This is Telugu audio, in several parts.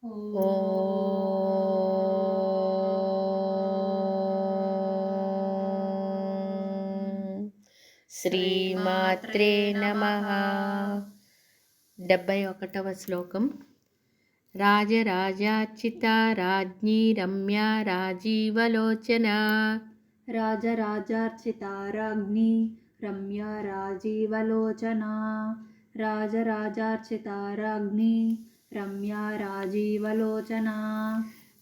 ఓం శ్రీమాత్రే నమః. 71వ శ్లోకం. రాజరాజార్చిత రాజ్ఞీ రమ్యా రాజీవలోచన. రాజరాజార్చితా రాజ్ఞి రమ్యా రాజీవలోచనా. రాజరాజార్చితా రాజ్ఞి రమ్యా రాజీవలోచనా.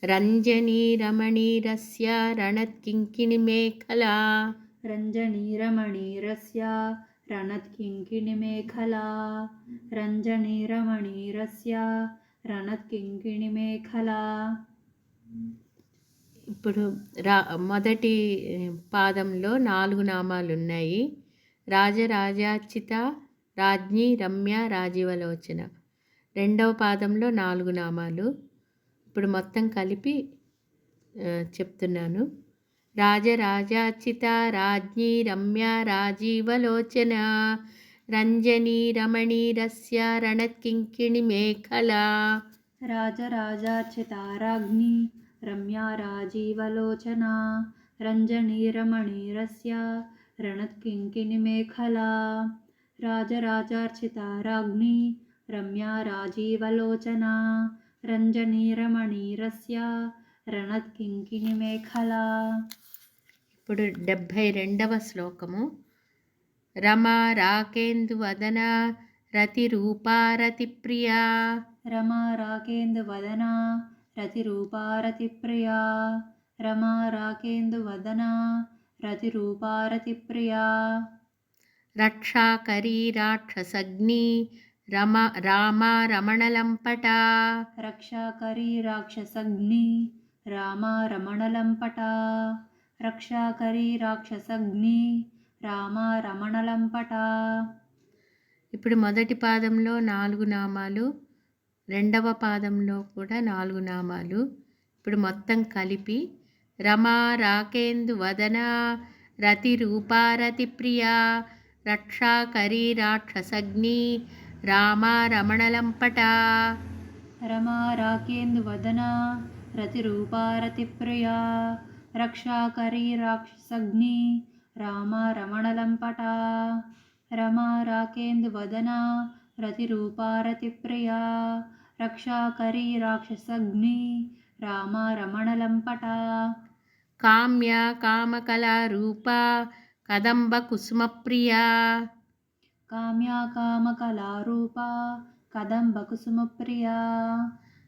రంజనీ రమణీరస్య రణత్కింకిణిమేఖలా. రంజనీ రమణీరస్య రణత్కింకిణిమేఖలా. రంజనీ రమణీరస్య రణత్కింకిణిమేఖలా. ఇప్పుడు మొదటి పాదంలో 4 నామాలు ఉన్నాయి. రాజరాజార్చిత రాజ్ఞి రమ్య రాజీవలోచన. రెండవ పాదంలో 4 నామాలు. ఇప్పుడు మొత్తం కలిపి చెప్తున్నాను. రాజరాజార్చిత రాజ్ఞి రమ్య రాజీవలోచన. రంజనీ రమణీరస్య రణత్కింకిణిమేఖలా. రాజరాజార్చితా రాజ్ఞి రమ్యా రాజీవలోచనా. రంజనీ రమణీరస్య రణత్కింకిణిమేఖలా. రాజరాజార్చితా రాజ్ఞి రమ్యా రాజీవలోచనా. రంజనీ రమణీరస్య రణత్కింకిణిమేఖలా. ఇప్పుడు 72వ శ్లోకము. రమా రాకేందువదన రతిరూపా రతిప్రియా. రమా రాకేందువదన రతిరూపా రతిప్రియా. రమా రాకేందువదన రతిరూపా రతిప్రియా. రక్షాకరీ రాక్షసగ్ని రామా రమణలంపటా. రక్షాకరీ రాక్షసగ్ని రామా రమణలంపటా. రక్షాకరీ రాక్షసగ్ని రామా రమణలంపటా. ఇప్పుడు మొదటి పాదంలో 4 నామాలు, రెండవ పాదంలో కూడా 4 నామాలు. ఇప్పుడు మొత్తం కలిపి రమా రాకేందువదన రతిరూపా రతిప్రియా. రక్షాకరీ రాక్షసగ్ని రామా రమణలంపటా. రమా రాకేందువదన రతిరూపా రతిప్రియా. రక్షాకరీ రాక్షసగ్ని రామా రమణలంపటా. రమా రాకేందువదన రతిరూపా రతిప్రియా. రక్షాకరీ రాక్షసగ్ని రామా రమణలంపటా. కామ్య కామకళారూపా కదంబ కుసుమప్రియా. కామ్యా కామకళారూపా కదంబ కుసుమప్రియా.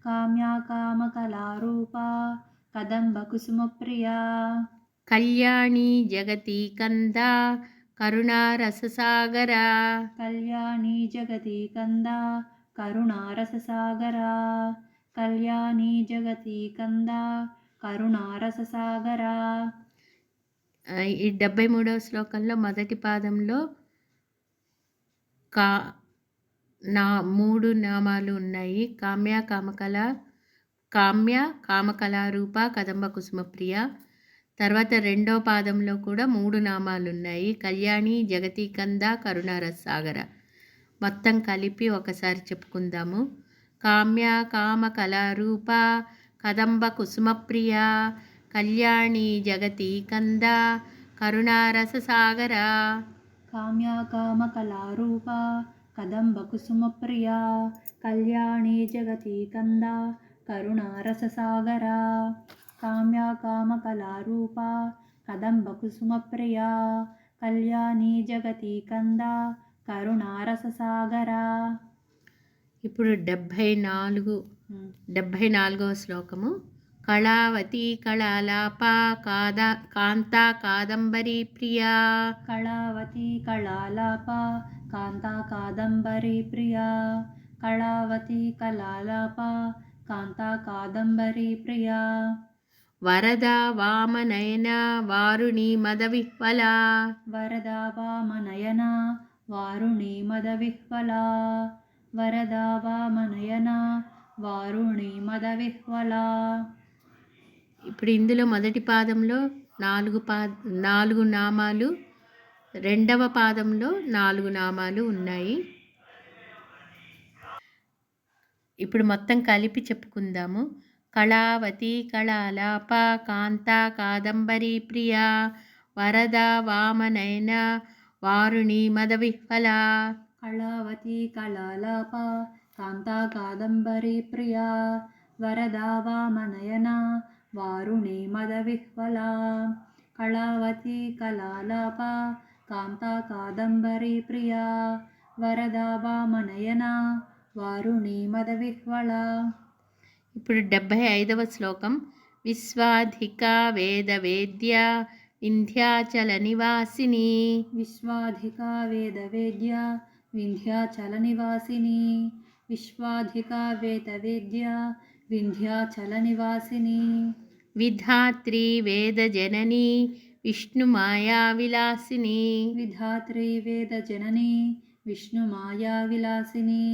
కామ్యా కామకళారూపా కదంబ కుసుమప్రియా. కళ్యాణీ జగతి కంద కరుణారససాగరా. కళ్యాణీ జగతి కంద కరుణారససాగరా. కళ్యాణీ జగతి కంద కరుణారససాగరా. ఈ 73వ శ్లోకంలో మొదటి పాదంలో 3 నామాలు ఉన్నాయి. కామ్య కామకళారూప కదంబ కుసుమప్రియ. తర్వాత రెండవ పాదంలో కూడా 3 నామాలు ఉన్నాయి. కళ్యాణి జగతీకంద కరుణారసాగర. మొత్తం కలిపి ఒకసారి చెప్పుకుందాము. కామ్య కామకళారూప కదంబ కుసుమప్రియ. కళ్యాణి జగతీకంద కరుణారససాగర. కామ్యా కామకళారూపా కదంబ కుసుమప్రియా. కళ్యాణీ జగతి కంద కరుణారససాగరా. కామ్యా కామకళారూపా కదంబ కుసుమప్రియా. కళ్యాణీ జగతి కంద కరుణారససాగరా. ఇప్పుడు 74వ శ్లోకము. కళావతి కళాలాప కాంతా కాదంబరీ ప్రియా. కళావతి కళాలాప కాంతా కాదంబరీ ప్రియా. కళావతి కళాలాప కాంతా కాదంబరీ ప్రియా. వరదా వామనయన వారుణి మదవిహ్వలా. వరదా వామనయన వారుణి మదవిహ్వలా. వరదా వామనయన వారుణి మదవిహ్వలా. ఇప్పుడు ఇందులో మొదటి పాదంలో 4 నామాలు, రెండవ పాదంలో 4 నామాలు ఉన్నాయి. ఇప్పుడు మొత్తం కలిపి చెప్పుకుందాము. కళావతి కళాలాప కాంత కాదంబరీ ప్రియ వరద వామనయన వారుణి మదవిహ్వల. కళావతి కళాలాప కాంతా కాదంబరీ ప్రియా వరదా వామనయన వారుణి మదవిహ్వల. కళావతి కళాలాప కాంతా కాదంబరీ ప్రియా వరదా వామనయన వారుణి మదవిహ్వల. ఇప్పుడు 75వ శ్లోకం. విశ్వాధికా వేద వేద్య వింధ్యాచల నివాసిని. విశ్వాధికా వేద వేద్య వింధ్యాచల నివాసిని. విశ్వాధికా వేద వేద్య వింధ్యాచల నివాసిని. విధాత్రి వేద జనని విష్ణుమాయా విలాసిని. విధాత్రి వేద జనని విష్ణుమాయా విలాసిని.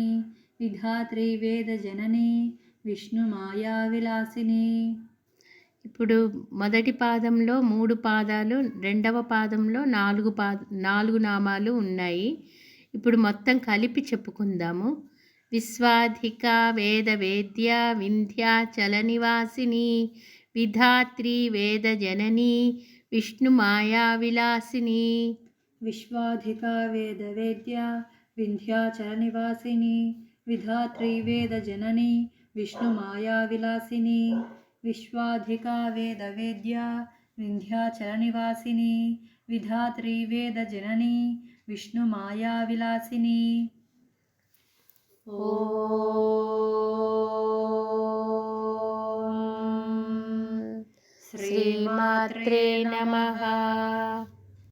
విధాత్రి వేద జనని విష్ణుమాయా విలాసిని. ఇప్పుడు మొదటి పాదంలో 3 పాదాలు, రెండవ పాదంలో 4 నామాలు ఉన్నాయి. ఇప్పుడు మొత్తం కలిపి చెప్పుకుందాము. విశ్వాధికా వేద వేద్య వింధ్యాచల నివాసిని విధాత్రి వేద జనని విష్ణుమాయా విలాసిని. విశ్వాధికా వేద వేద్య వింధ్యాచల నివాసిని విధాత్రి వేద జనని విష్ణుమాయా విలాసిని. విశ్వాధికా వేద వేద్య వింధ్యాచల నివాసిని విధాత్రి వేద జనని విష్ణుమాయా విలాసిని. శ్రీమాత్రే నమః.